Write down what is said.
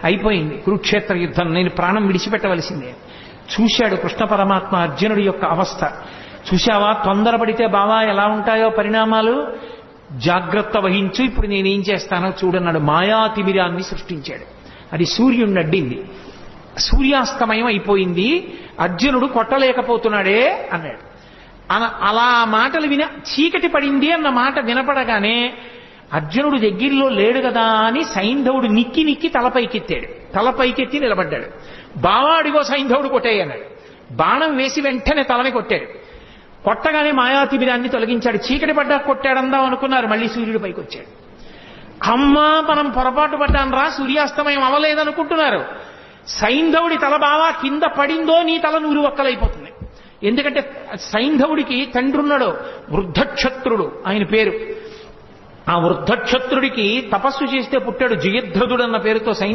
అయిపోయింది కురుక్షేత్ర యుద్ధం, నేను ప్రాణం విడిచిపెట్టవలసిందే. చూశాడు కృష్ణ పరమాత్మ అర్జునుడి యొక్క అవస్థ. చూశావా, తొందరపడితే బావా ఎలా ఉంటాయో పరిణామాలు, జాగ్రత్త వహించు, ఇప్పుడు నేనేం చేస్తానో చూడన్నాడు. మాయాతిమిరాన్ని సృష్టించాడు. అది సూర్యుడిని అడ్డింది. సూర్యాస్తమయం అయిపోయింది, అర్జునుడు కొట్టలేకపోతున్నాడే అన్నాడు. అలా మాటలు చీకటి పడింది అన్న మాట వినపడగానే అర్జునుడు దగ్గరలో లేడు కదా అని సైంధవుడు నిక్కి నిక్కి తలపైకెత్తాడు. తలపైకెత్తి నిలబడ్డాడు. బావాడిగో సైంధవుడు కొట్టేయన్నాడు. బాణం వేసి వెంటనే తలని కొట్టాడు. కొట్టగానే మాయాతిమిరాన్ని తొలగించాడు. చీకటి పడ్డా కొట్టాడందాం అనుకున్నారు, మళ్ళీ సూర్యుడు పైకి వచ్చాడు. అమ్మా మనం పొరపాటు పడ్డాను రా, సూర్యాస్తమయం అవ్వలేదనుకుంటున్నారు. సైంధవుడి తల బావా కింద పడిందో నీ తల నూరు ఒక్కలైపోతుంది. ఎందుకంటే సైంధవుడికి తండ్రి ఉన్నాడు, వృద్ధక్షత్రుడు ఆయన పేరు. ఆ వృద్ధక్షత్రుడికి తపస్సు చేస్తే పుట్టాడు, జయద్రథుడు అన్న పేరుతో సైంధవుడు.